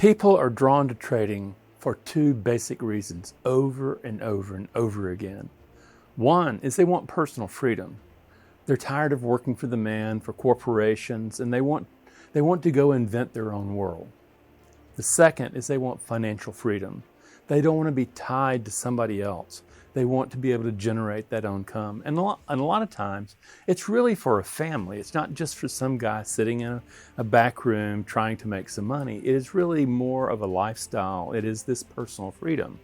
People are drawn to trading for two basic reasons over and over and over again. One is they want personal freedom. They're tired of working for the man, for corporations, and they want to go invent their own world. The second is they want financial freedom. They don't want to be tied to somebody else. They want to be able to generate that income. And a lot of times, it's really for a family. It's not just for some guy sitting in a back room trying to make some money. It is really more of a lifestyle. It is this personal freedom.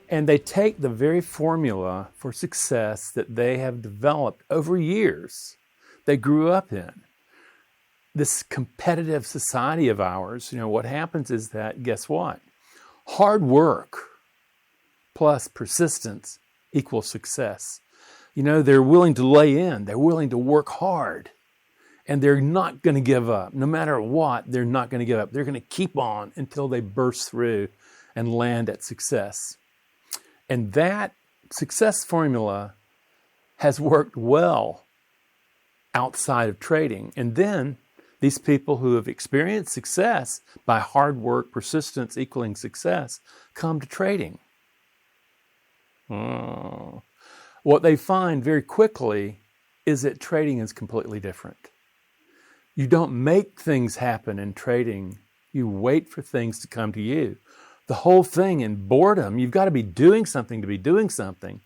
And they take the very formula for success that they have developed over years, they grew up in. This competitive society of ours, what happens is that, guess what? Hard work plus persistence equals success. They're willing to lay in, they're willing to work hard, and they're not going to give up. No matter what, they're not going to give up. They're going to keep on until they burst through and land at success. And that success formula has worked well outside of trading. And then these people who have experienced success by hard work, persistence equaling success, come to trading. What they find very quickly is that trading is completely different. You don't make things happen in trading. You wait for things to come to you. The whole thing in boredom, you've got to be doing something to be doing something.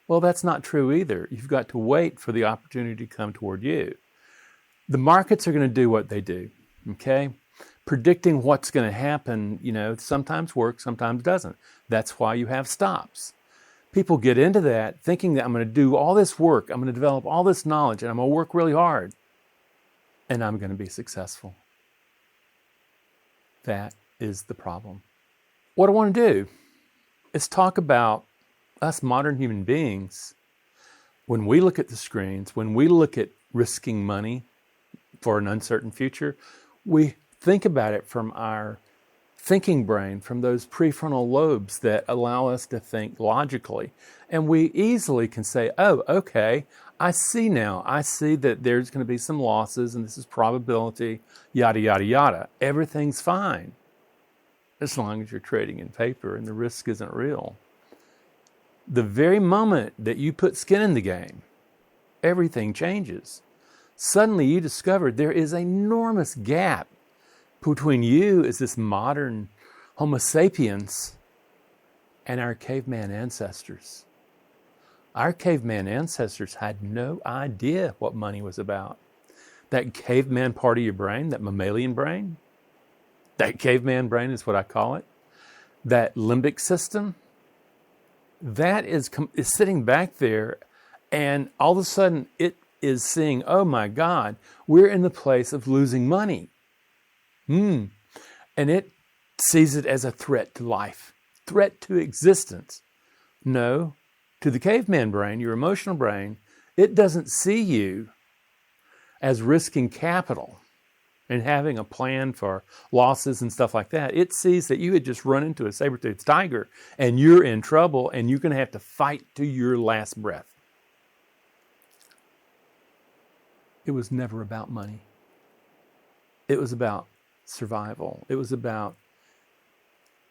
Well, that's not true either. You've got to wait for the opportunity to come toward you. The markets are going to do what they do, okay? Predicting what's going to happen, sometimes works, sometimes doesn't. That's why you have stops. People get into that thinking that I'm going to do all this work, I'm going to develop all this knowledge, and I'm going to work really hard, and I'm going to be successful. That is the problem. What I want to do is talk about us modern human beings. When we look at the screens, when we look at risking money for an uncertain future, we think about it from our thinking brain, from those prefrontal lobes that allow us to think logically. And we easily can say, oh, okay, I see now. I see that there's going to be some losses and this is probability, yada, yada, yada. Everything's fine as long as you're trading in paper and the risk isn't real. The very moment that you put skin in the game, everything changes. Suddenly you discover there is an enormous gap between you as this modern Homo sapiens and our caveman ancestors. Our caveman ancestors had no idea what money was about. That caveman part of your brain, that mammalian brain, that caveman brain is what I call it, that limbic system, that is sitting back there, and all of a sudden it is seeing, oh my God, we're in the place of losing money. And it sees it as a threat to life, threat to existence. No, to the caveman brain, your emotional brain, it doesn't see you as risking capital and having a plan for losses and stuff like that. It sees that you had just run into a saber-toothed tiger and you're in trouble and you're going to have to fight to your last breath. It was never about money. It was about survival. It was about,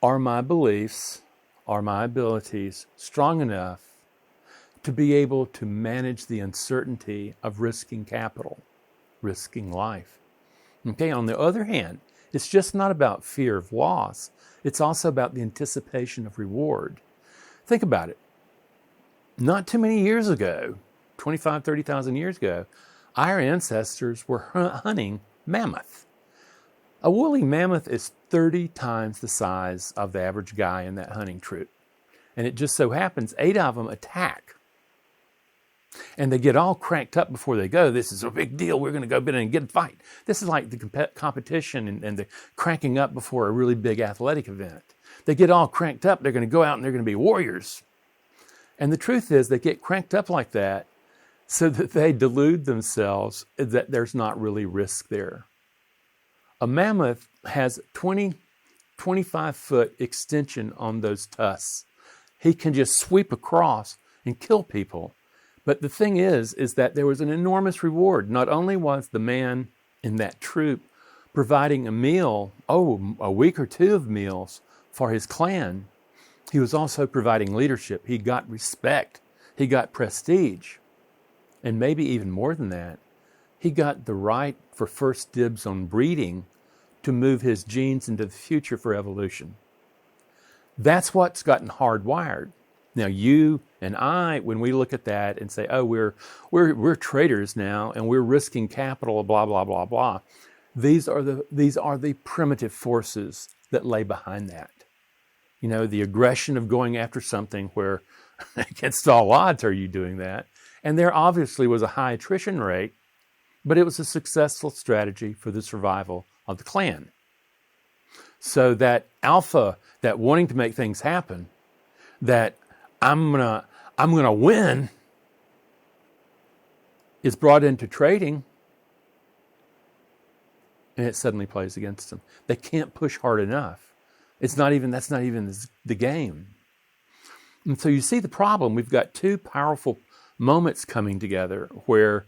are my beliefs, are my abilities strong enough to be able to manage the uncertainty of risking capital, risking life? Okay, on the other hand, it's just not about fear of loss. It's also about the anticipation of reward. Think about it. Not too many years ago, 25, 30,000 years ago, our ancestors were hunting mammoth. A woolly mammoth is 30 times the size of the average guy in that hunting troop. And it just so happens 8 of them attack. And they get all cranked up before they go. This is a big deal. We're going to go in and get a fight. This is like the competition and the cranking up before a really big athletic event. They get all cranked up. They're going to go out and they're going to be warriors. And the truth is they get cranked up like that so that they delude themselves that there's not really risk there. A mammoth has 25-foot extension on those tusks. He can just sweep across and kill people. But the thing is that there was an enormous reward. Not only was the man in that troop providing a meal, a week or two of meals for his clan, he was also providing leadership. He got respect. He got prestige. And maybe even more than that, he got the right for first dibs on breeding to move his genes into the future for evolution. That's what's gotten hardwired. Now, you and I, when we look at that and say, oh, we're traders now and we're risking capital, blah, blah, blah, blah. These are the primitive forces that lay behind that. You know, the aggression of going after something where against all odds are you doing that? And there obviously was a high attrition rate, but it was a successful strategy for the survival of the clan. So that alpha, that wanting to make things happen, that I'm gonna win, is brought into trading, and it suddenly plays against them. They can't push hard enough. That's not even the game. And so you see the problem. We've got two powerful moments coming together where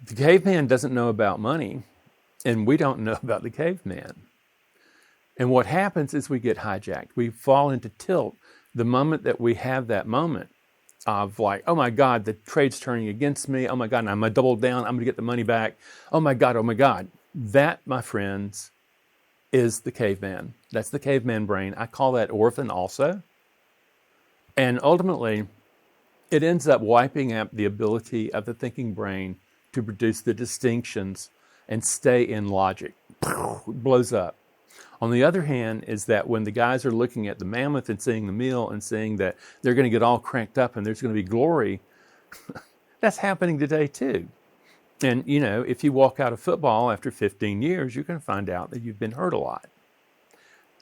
the caveman doesn't know about money, and we don't know about the caveman. And what happens is we get hijacked. We fall into tilt the moment that we have that moment of like, oh my God, the trade's turning against me. Oh my God, and I'm gonna double down. I'm gonna get the money back. Oh my God, oh my God. That, my friends, is the caveman. That's the caveman brain. I call that orphan also. And ultimately, it ends up wiping out the ability of the thinking brain to produce the distinctions and stay in logic. It blows up. On the other hand, is that when the guys are looking at the mammoth and seeing the meal and seeing that they're going to get all cranked up and there's going to be glory, that's happening today too. And, you know, if you walk out of football after 15 years, you're going to find out that you've been hurt a lot.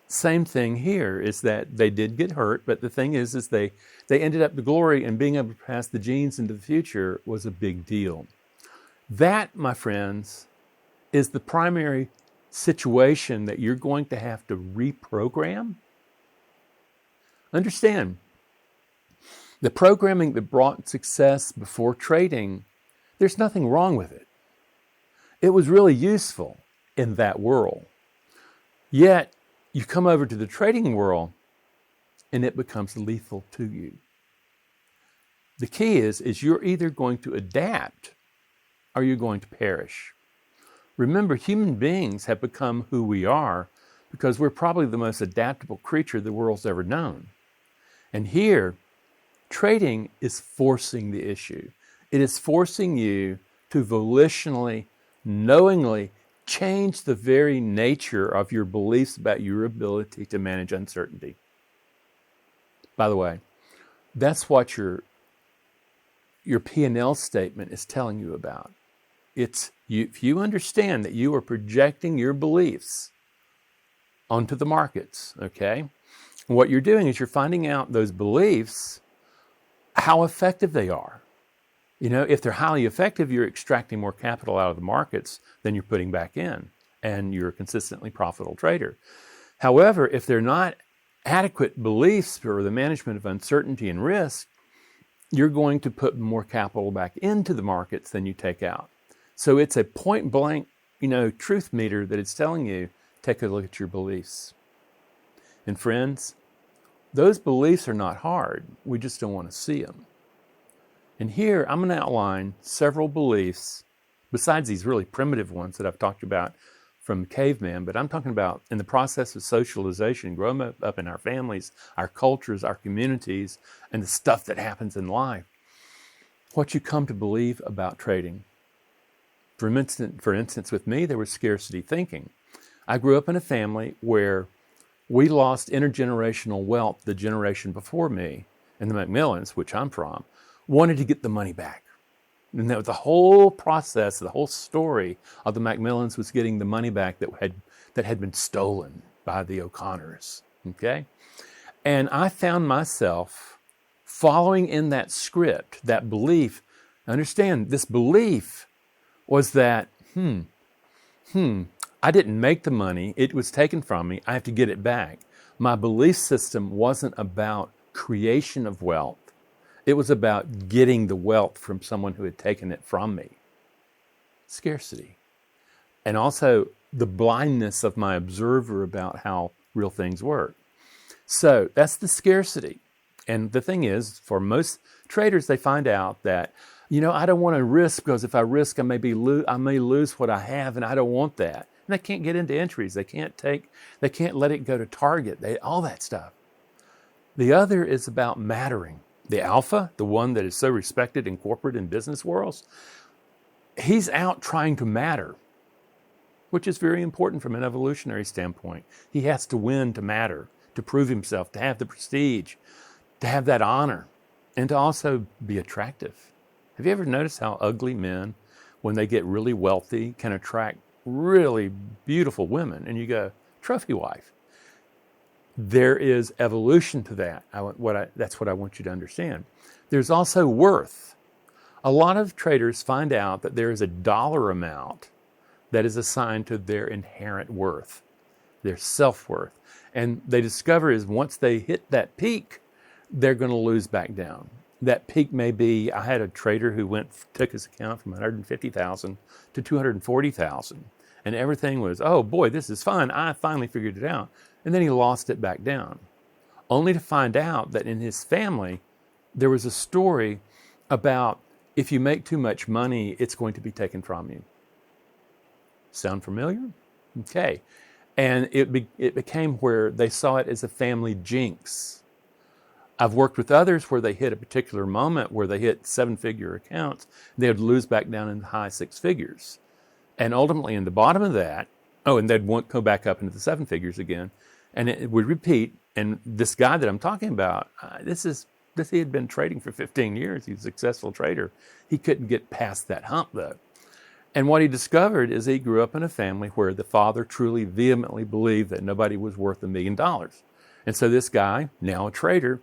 Same thing here is that they did get hurt, but the thing is they ended up the glory, and being able to pass the genes into the future was a big deal. That, my friends, is the primary situation that you're going to have to reprogram. Understand, the programming that brought success before trading, there's nothing wrong with it. It was really useful in that world. Yet, you come over to the trading world and it becomes lethal to you. The key is you're either going to adapt or you're going to perish. Remember, human beings have become who we are because we're probably the most adaptable creature the world's ever known. And here, trading is forcing the issue. It is forcing you to volitionally, knowingly change the very nature of your beliefs about your ability to manage uncertainty. By the way, that's what your P&L statement is telling you about. It's if you understand that you are projecting your beliefs onto the markets, okay? What you're doing is you're finding out those beliefs, how effective they are. You know, if they're highly effective, you're extracting more capital out of the markets than you're putting back in, and you're a consistently profitable trader. However, if they're not adequate beliefs for the management of uncertainty and risk, you're going to put more capital back into the markets than you take out. So it's a point blank, truth meter that it's telling you, take a look at your beliefs. And friends, those beliefs are not hard. We just don't want to see them. And here I'm going to outline several beliefs, besides these really primitive ones that I've talked about from caveman, but I'm talking about in the process of socialization, growing up in our families, our cultures, our communities, and the stuff that happens in life, what you come to believe about trading. For instance, with me, there was scarcity thinking. I grew up in a family where we lost intergenerational wealth the generation before me, and the Macmillans, which I'm from, wanted to get the money back. And that was the whole process, the whole story of the Macmillans was getting the money back that had been stolen by the O'Connors. Okay? And I found myself following in that script, that belief. Understand, this belief was that, I didn't make the money, it was taken from me, I have to get it back. My belief system wasn't about creation of wealth. It was about getting the wealth from someone who had taken it from me. Scarcity. And also, the blindness of my observer about how real things work. So that's the scarcity. And the thing is, for most traders, they find out that, I don't want to risk, because if I risk, I may lose what I have, and I don't want that. And they can't get into entries. They can't let it go to target, all that stuff. The other is about mattering. The alpha, the one that is so respected in corporate and business worlds, he's out trying to matter, which is very important from an evolutionary standpoint. He has to win to matter, to prove himself, to have the prestige, to have that honor, and to also be attractive. Have you ever noticed how ugly men, when they get really wealthy, can attract really beautiful women? And you go, trophy wife. There is evolution to that. That's what I want you to understand. There's also worth. A lot of traders find out that there is a dollar amount that is assigned to their inherent worth, their self-worth. And they discover is once they hit that peak, they're going to lose back down. That peak may be, I had a trader who took his account from 150,000 to 240,000. And everything was, oh boy, this is fun. I finally figured it out. And then he lost it back down, only to find out that in his family, there was a story about if you make too much money, it's going to be taken from you. Sound familiar? Okay. And it became where they saw it as a family jinx. I've worked with others where they hit a particular moment where they hit 7-figure accounts, they would lose back down in the high 6 figures. And ultimately in the bottom of that, and they'd go back up into the 7 figures again, and it would repeat. And this guy that I'm talking about, he had been trading for 15 years. He was a successful trader. He couldn't get past that hump though. And what he discovered is he grew up in a family where the father truly vehemently believed that nobody was worth $1 million. And so this guy, now a trader,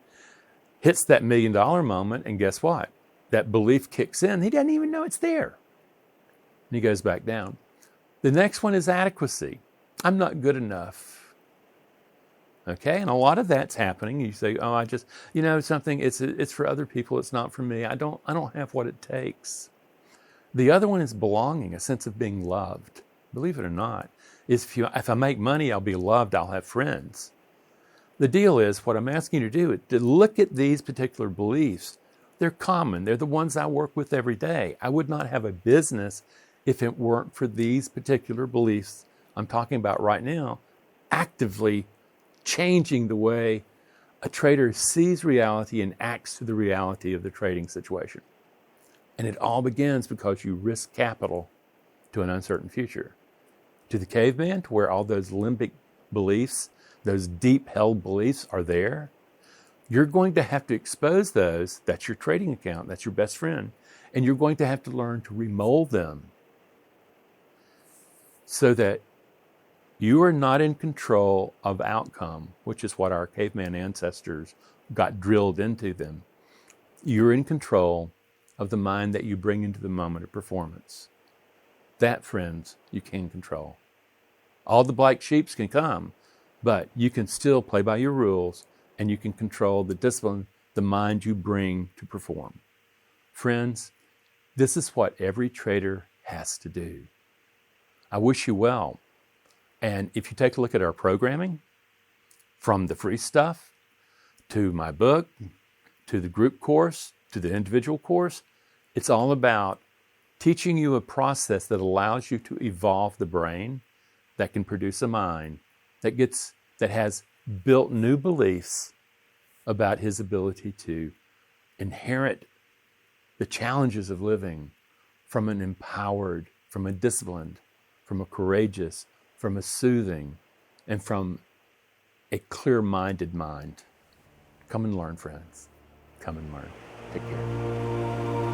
hits that $1 million moment, and guess what? That belief kicks in. He doesn't even know it's there. And he goes back down. The next one is adequacy. I'm not good enough. Okay, and a lot of that's happening. You say, oh, I just, something, it's for other people, it's not for me. I don't have what it takes. The other one is belonging, a sense of being loved. Believe it or not, if I make money, I'll be loved, I'll have friends. The deal is, what I'm asking you to do is to look at these particular beliefs. They're common. They're the ones I work with every day. I would not have a business if it weren't for these particular beliefs I'm talking about right now, actively changing the way a trader sees reality and acts to the reality of the trading situation. And it all begins because you risk capital to an uncertain future. To the caveman, to where all those limbic beliefs, those deep held beliefs are there, you're going to have to expose those. That's your trading account. That's your best friend. And you're going to have to learn to remold them so that you are not in control of outcome, which is what our caveman ancestors got drilled into them. You're in control of the mind that you bring into the moment of performance. That, friends, you can control. All the black sheeps can come, but you can still play by your rules, and you can control the discipline, the mind you bring to perform. Friends, this is what every trader has to do. I wish you well. And if you take a look at our programming, from the free stuff to my book, to the group course, to the individual course, it's all about teaching you a process that allows you to evolve the brain, that can produce a mind that has built new beliefs about his ability to inherit the challenges of living from an empowered, from a disciplined, from a courageous, from a soothing, and from a clear-minded mind. Come and learn, friends. Come and learn. Take care.